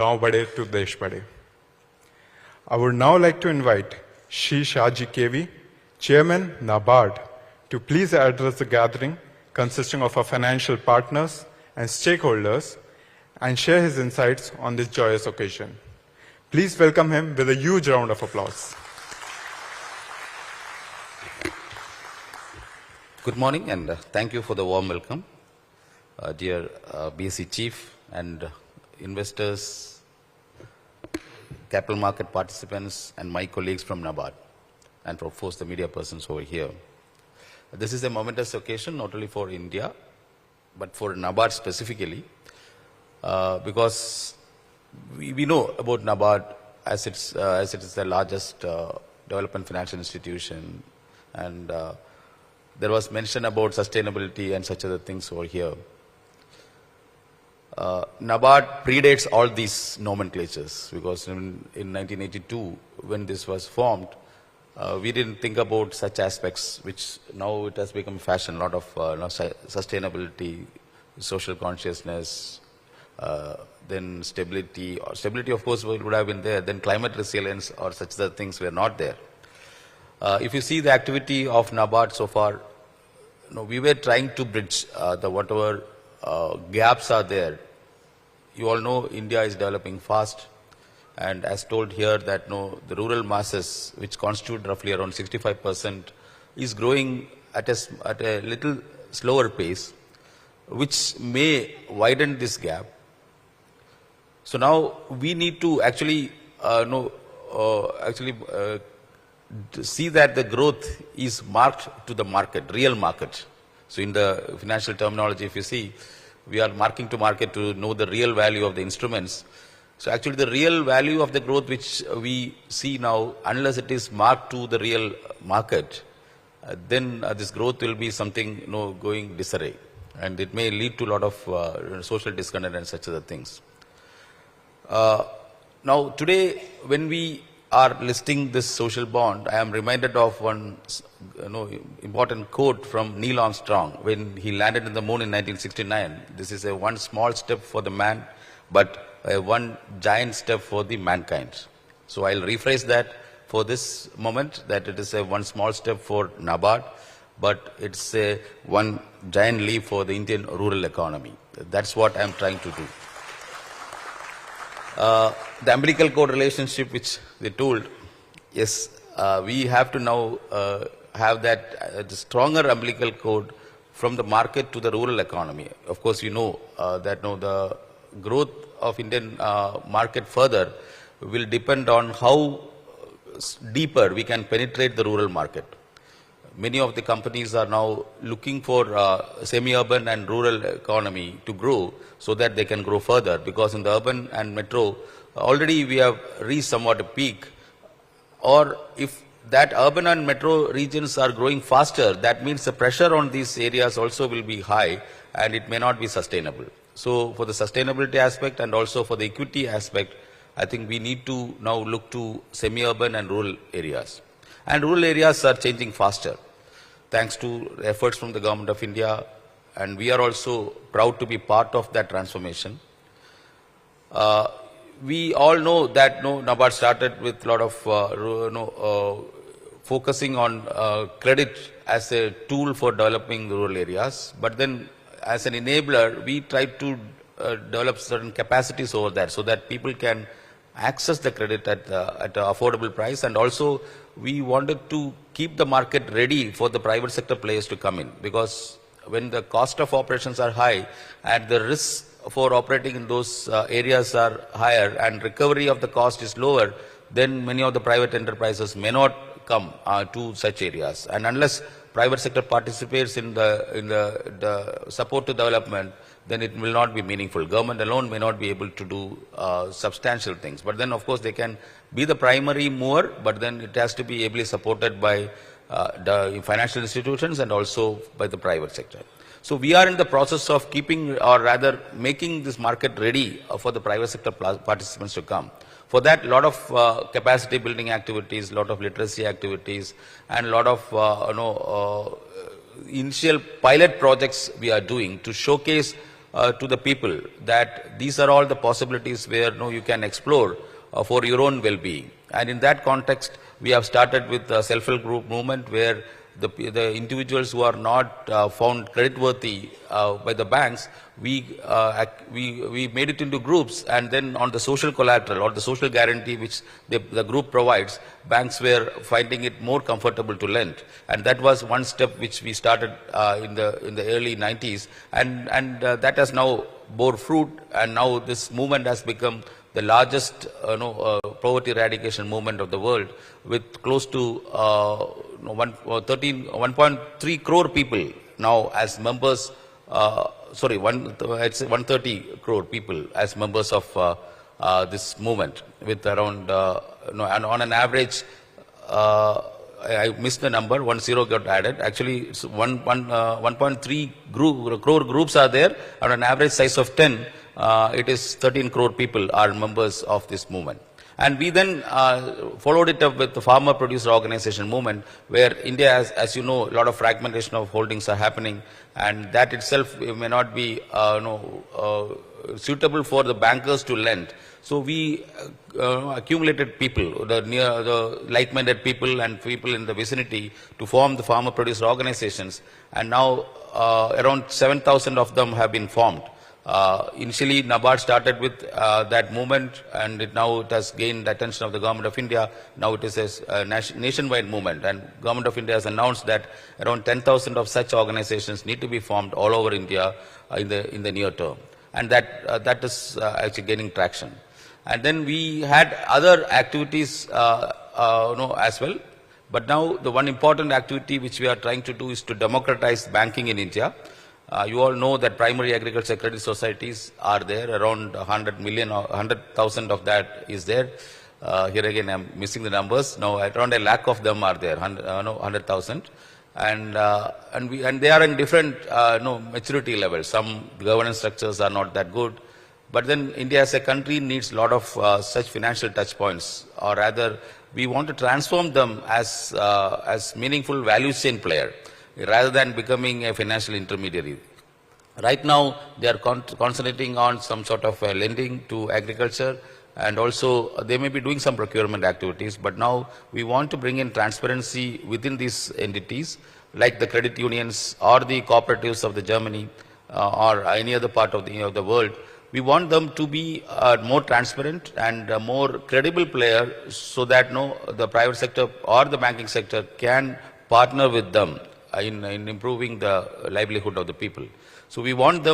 Gaon Bade to Desh Bade. I would now like to invite Shri Shaji KV, Chairman NABARD, to please address the gathering consisting of our financial partners and stakeholders and share his insights on this joyous occasion. Please welcome him with a huge round of applause. Good morning and thank you for the warm welcome, dear BSc Chief and investors, capital market participants and my colleagues from NABARD and of course the media persons over here. This is a momentous occasion not only for India but for NABARD specifically because we know about NABARD as it is the largest development financial institution, and there was mention about sustainability and such other things over here. NABARD predates all these nomenclatures because in 1982 when this was formed, we didn't think about such aspects which now it has become fashion, a lot of sustainability, social consciousness, then stability, or stability of course would have been there, then climate resilience or such other things were not there. If you see the activity of NABARD so far, we were trying to bridge the whatever gaps are there. You all know India is developing fast, and as told here that the rural masses, which constitute roughly around 65%, is growing at a little slower pace, which may widen this gap. So now we need to actually see that the growth is marked to the market, real market. So in the financial terminology, if you see, we are marking to market to know the real value of the instruments. So actually the real value of the growth which we see now, unless it is marked to the real market, then this growth will be something going disarray, and it may lead to a lot of social discontent and such other things. Now today when we are listing this social bond, I am reminded of one important quote from Neil Armstrong when he landed in the moon in 1969. This is a one small step for the man, but one giant step for the mankind. So I'll rephrase that for this moment, that it is a one small step for NABARD, but it's a one giant leap for the Indian rural economy. That's what I'm trying to do. The umbilical cord relationship which they told, yes, we have to now have that stronger umbilical cord from the market to the rural economy. Of course, you know that the growth of Indian market further will depend on how deeper we can penetrate the rural market. Many of the companies are now looking for semi-urban and rural economy to grow so that they can grow further, because in the urban and metro already we have reached somewhat a peak, or if that urban and metro regions are growing faster, that means the pressure on these areas also will be high and it may not be sustainable. So for the sustainability aspect and also for the equity aspect, I think we need to now look to semi-urban and rural areas. And rural areas are changing faster, thanks to efforts from the Government of India, and we are also proud to be part of that transformation. We all know that NABARD started with a lot of focusing on credit as a tool for developing the rural areas, but then as an enabler, we tried to develop certain capacities over there so that people can access the credit at an affordable price, and also we wanted to keep the market ready for the private sector players to come in, because when the cost of operations are high and the risks for operating in those areas are higher and recovery of the cost is lower, then many of the private enterprises may not come to such areas. And unless private sector participates in the support to development, then it will not be meaningful. Government alone may not be able to do substantial things. But then of course they can be the primary mover, but then it has to be ably supported by the financial institutions and also by the private sector. So we are in the process of keeping, or rather making this market ready for the private sector participants to come. For that, a lot of capacity building activities, a lot of literacy activities, and a lot of initial pilot projects we are doing to showcase to the people that these are all the possibilities where you can explore for your own well-being. And in that context, we have started with the self-help group movement, where the individuals who are not found creditworthy by the banks, we made it into groups, and then on the social collateral or the social guarantee which the group provides, banks were finding it more comfortable to lend. And that was one step which we started in the early 90s, and that has now bore fruit, and now this movement has become the largest poverty eradication movement of the world, with close to 1.3 crore people now as members, it's 130 crore people as members of this movement, with around, and on an average, I missed the number, 10 got added. Actually, it's 1.3 crore groups are there, and an average size of 10, it is 13 crore people are members of this movement. And we then followed it up with the farmer producer organization movement, where India has, as you know, a lot of fragmentation of holdings are happening, and that itself may not be suitable for the bankers to lend. So we accumulated people, the like-minded people and people in the vicinity, to form the farmer producer organizations, and now around 7,000 of them have been formed. Initially, NABARD started with that movement, and now it has gained the attention of the Government of India. Now it is a nationwide movement, and Government of India has announced that around 10,000 of such organizations need to be formed all over India in the near term, and that is actually gaining traction. And then we had other activities as well, but now the one important activity which we are trying to do is to democratize banking in India. You all know that primary agriculture credit societies are there, around 100,000 of that is there. Here again, I'm missing the numbers. Now, around 1 lakh of them are there, 100,000. And they are in different maturity levels. Some governance structures are not that good. But then India as a country needs a lot of such financial touch points, or rather, we want to transform them as meaningful value chain player, rather than becoming a financial intermediary. Right now, they are concentrating on some sort of lending to agriculture, and also they may be doing some procurement activities, but now we want to bring in transparency within these entities, like the credit unions or the cooperatives of the Germany or any other part of the world. We want them to be more transparent and a more credible player, so that the private sector or the banking sector can partner with them in improving the livelihood of the people. So we want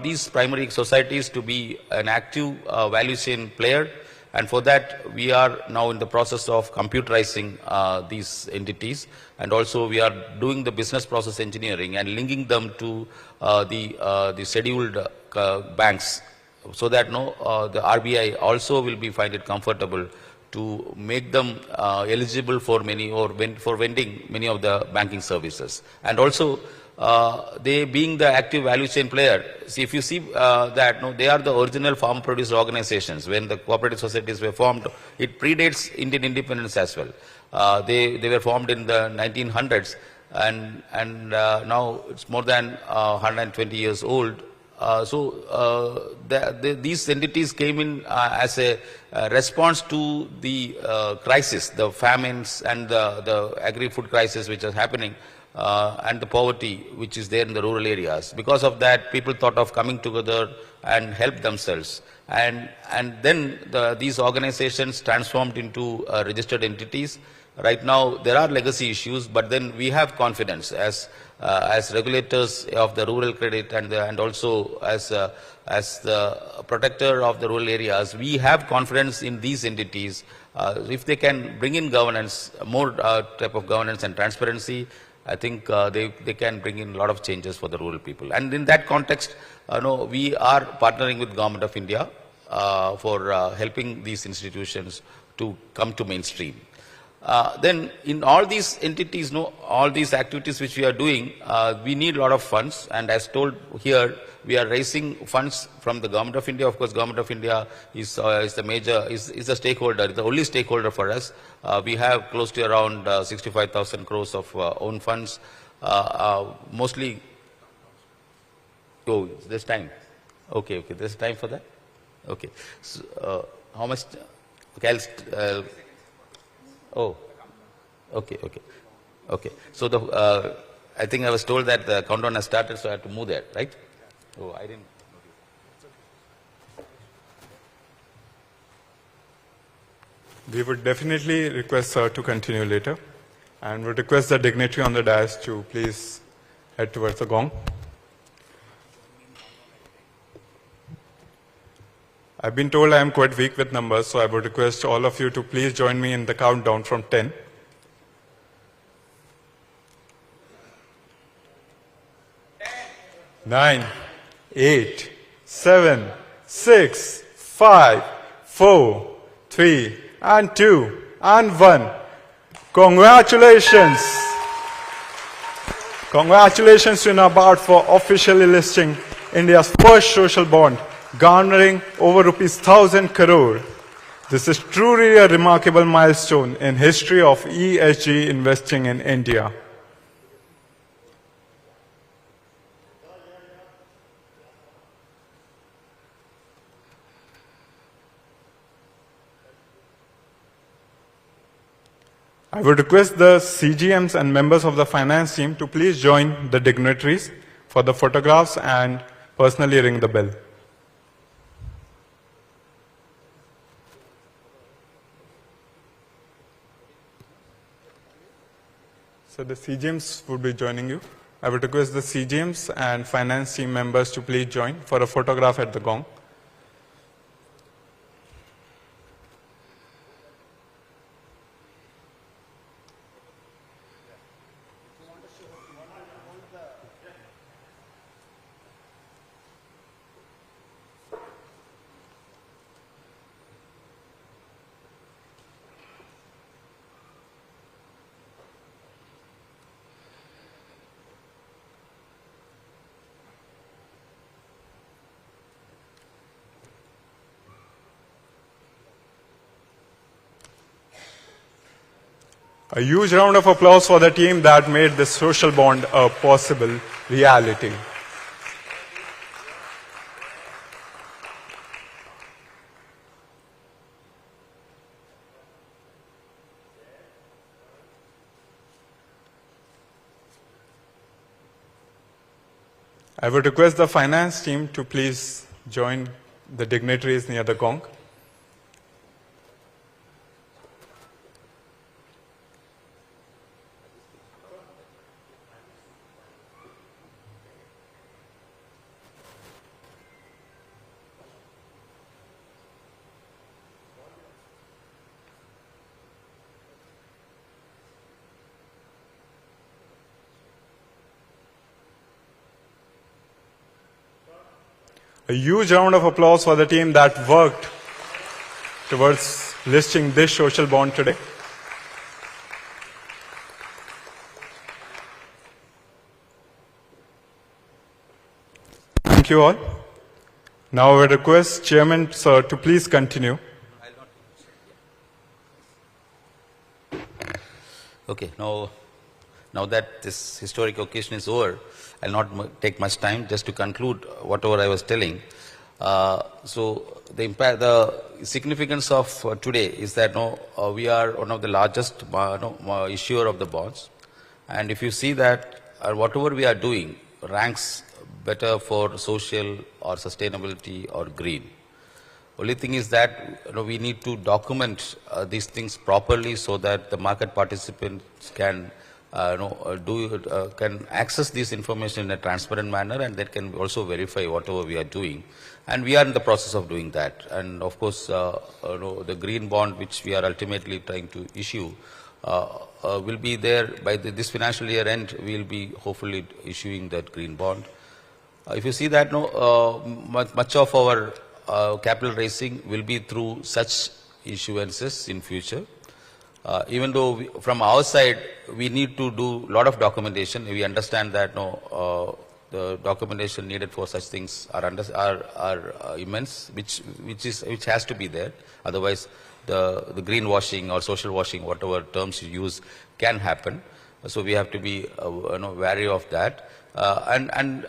these primary societies to be an active value chain player, and for that we are now in the process of computerizing these entities, and also we are doing the business process engineering and linking them to the scheduled banks, so that the RBI also will find it comfortable to make them eligible for vending many of the banking services. And also, they being the active value chain player, see, if you see that they are the original farm producer organizations. When the cooperative societies were formed, it predates Indian independence as well. They were formed in the 1900s, and now it's more than 120 years old. These entities came in as a response to the crisis, the famines and the agri-food crisis which is happening, and the poverty which is there in the rural areas. Because of that, people thought of coming together and help themselves. And then these organizations transformed into registered entities. Right now, there are legacy issues, but then we have confidence as regulators of the rural credit and also as the protector of the rural areas. We have confidence in these entities. If they can bring in governance, more type of governance and transparency, I think they can bring in a lot of changes for the rural people. And in that context, we are partnering with Government of India for helping these institutions to come to mainstream. Then in all these entities, all these activities which we are doing, we need a lot of funds, and as told here, we are raising funds from the Government of India. Of course, Government of India is the major, is a stakeholder, the only stakeholder for us. We have close to around 65,000 crores of own funds, mostly, this time. Okay, okay. There's time for that? Okay. So, how much? Okay, oh, okay, okay. Okay. So, I think I was told that the countdown has started, so I have to move there, right? Oh, I didn't. We would definitely request sir to continue later, and would request the dignitary on the dais to please head towards the gong. I've been told I am quite weak with numbers, so I would request all of you to please join me in the countdown from 10. 9, 8, 7, 6, 5, 4, 3, and 2, and 1. Congratulations! Congratulations to NABARD for officially listing India's first social bond, garnering over ₹1,000 crore. This is truly a remarkable milestone in history of ESG investing in India. I would request the CGMs and members of the finance team to please join the dignitaries for the photographs and personally ring the bell. So the CGMs would be joining you. I would request the CGMs and finance team members to please join for a photograph at the gong. A huge round of applause for the team that made this social bond a possible reality. I would request the finance team to please join the dignitaries near the gong. A huge round of applause for the team that worked towards listing this social bond today. Thank you all. Now I request Chairman Sir to please continue. Okay, now that this historic occasion is over, I'll not take much time just to conclude whatever I was telling. So the significance of today is that we are one of the largest issuer of the bonds, and if you see that whatever we are doing ranks better for social or sustainability or green. Only thing is that we need to document these things properly so that the market participants can can access this information in a transparent manner, and they can also verify whatever we are doing. And we are in the process of doing that. And of course, the green bond which we are ultimately trying to issue will be there by this financial year end. We will be hopefully issuing that green bond. If you see that much of our capital raising will be through such issuances in future. Even though from our side we need to do a lot of documentation, we understand that the documentation needed for such things are immense, which has to be there. Otherwise, the greenwashing or social washing, whatever terms you use, can happen. So we have to be wary of that. Going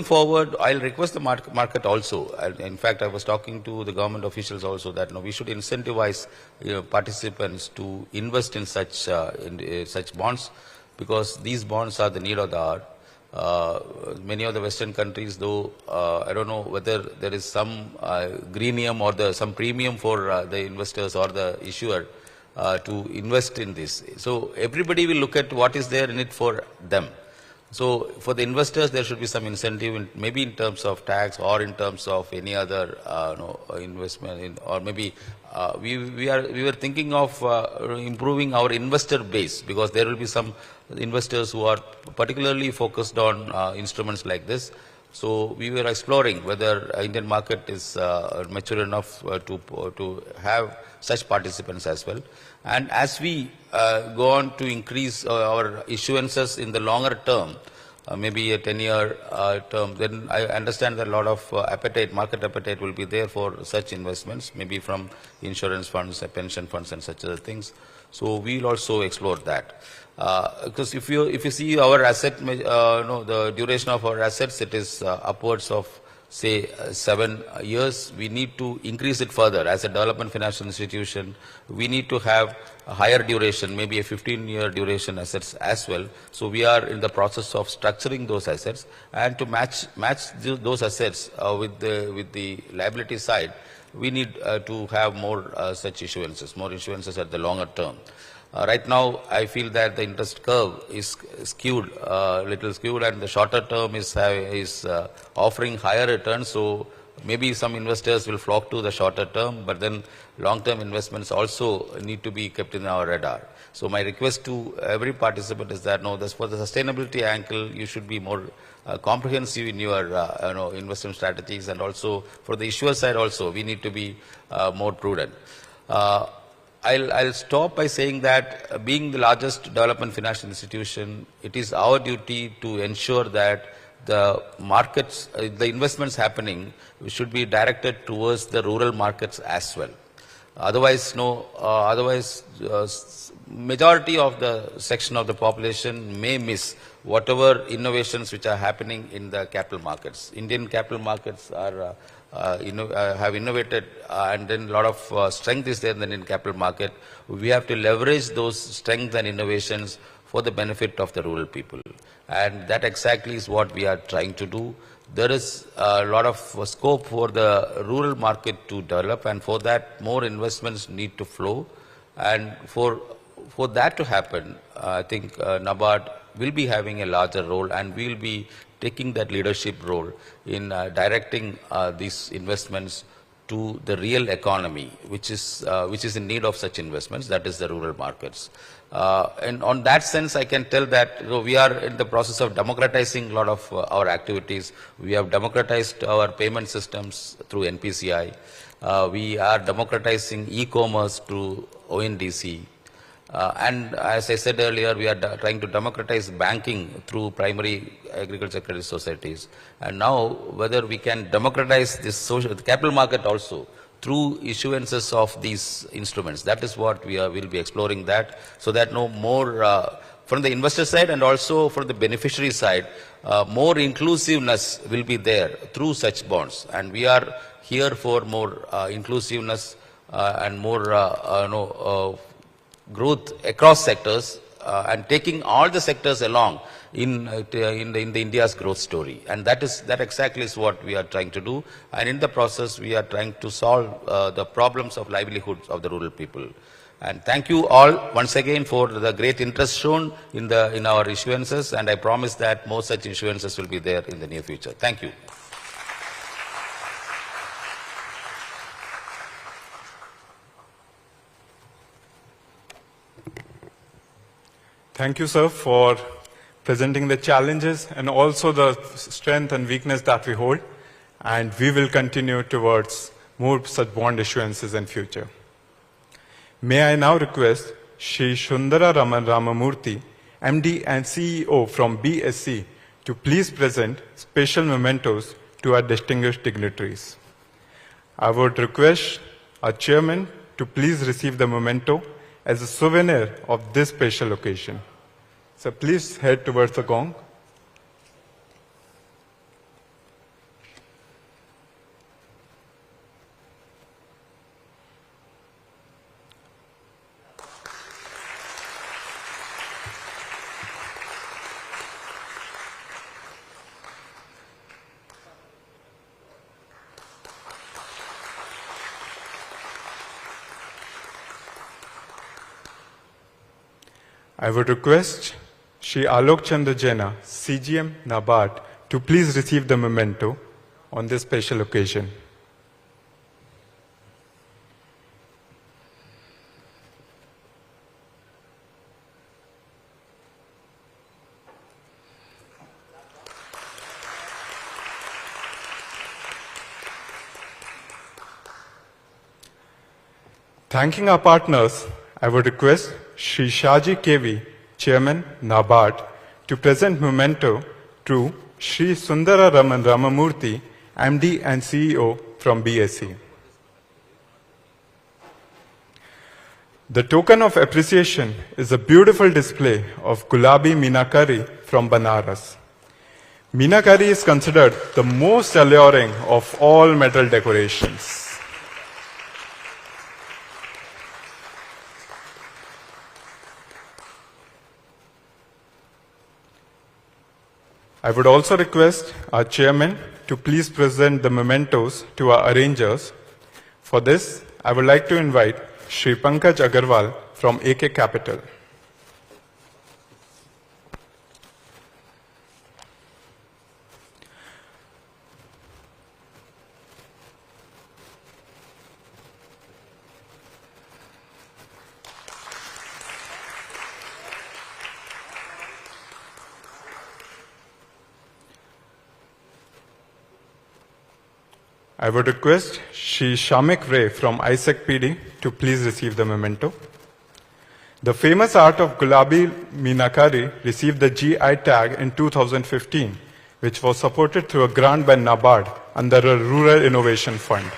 forward, I'll request the market also. In fact, I was talking to the government officials also that we should incentivize participants to invest in such bonds, because these bonds are the need of the hour. Many of the Western countries, though, I don't know whether there is some greenium or some premium for the investors or the issuer to invest in this. So everybody will look at what is there in it for them. So for the investors, there should be some incentive, maybe in terms of tax or in terms of any other investment, or maybe we were thinking of improving our investor base, because there will be some investors who are particularly focused on instruments like this. So we were exploring whether Indian market is mature enough to have such participants as well. And as we go on to increase our issuances in the longer term, maybe a 10-year term, then I understand that a lot of market appetite will be there for such investments, maybe from insurance funds, pension funds and such other things. So we will also explore that. Because if you see our asset, the duration of our assets, it is upwards of say 7 years. We need to increase it further. As a development financial institution, we need to have a higher duration, maybe a 15-year duration assets as well. So we are in the process of structuring those assets, and to match those assets with the liability side, we need to have more such issuances at the longer term. Right now, I feel that the interest curve is skewed, little skewed, and the shorter term is offering higher returns. So maybe some investors will flock to the shorter term, but then long-term investments also need to be kept in our radar. So my request to every participant is that for the sustainability angle, you should be more comprehensive in your investment strategies, and also for the issuer side also, we need to be more prudent. I'll stop by saying that being the largest development financial institution, it is our duty to ensure that the markets, the investments happening should be directed towards the rural markets as well. Otherwise, majority of the section of the population may miss whatever innovations which are happening in the capital markets. Indian capital markets are have innovated, and then a lot of strength is there in the Indian capital market. We have to leverage those strengths and innovations for the benefit of the rural people. And that exactly is what we are trying to do. There is a lot of scope for the rural market to develop, and for that more investments need to flow. And for that to happen, I think NABARD will be having a larger role, and we will be taking that leadership role in directing these investments to the real economy, which is in need of such investments, that is the rural markets. And on that sense, I can tell that we are in the process of democratizing a lot of our activities. We have democratized our payment systems through NPCI. We are democratizing e-commerce through ONDC. And as I said earlier, we are trying to democratize banking through primary agriculture credit societies. And now, whether we can democratize the capital market also through issuances of these instruments, that is what we will be exploring that, so that more from the investor side and also from the beneficiary side, more inclusiveness will be there through such bonds. And we are here for more inclusiveness and more growth across sectors, and taking all the sectors along in India's growth story. And that exactly is what we are trying to do. And in the process, we are trying to solve the problems of livelihoods of the rural people. And thank you all once again for the great interest shown in our issuances. And I promise that more such issuances will be there in the near future. Thank you. Thank you, sir, for presenting the challenges and also the strength and weakness that we hold. And we will continue towards more such bond issuances in future. May I now request Shri Sundara Raman Ramamurthy, MD and CEO from BSC, to please present special mementos to our distinguished dignitaries. I would request our chairman to please receive the memento as a souvenir of this special occasion. So please head towards the gong. I would request Shri Alok Chandra Jaina, CGM NABARD, to please receive the memento on this special occasion. Thanking our partners, I would request Shri Shaji KV, Chairman, NABARD, to present memento to Shri Sundara Raman Ramamurthy, MD and CEO from BSc. The token of appreciation is a beautiful display of Gulabi Meenakari from Banaras. Meenakari is considered the most alluring of all metal decorations. I would also request our chairman to please present the mementos to our arrangers. For this, I would like to invite Shri Pankaj Agarwal from AK Capital. I would request Shri Shamik Ray from ISEC PD to please receive the memento. The famous art of Gulabi Meenakari received the GI tag in 2015, which was supported through a grant by NABARD under a Rural Innovation Fund.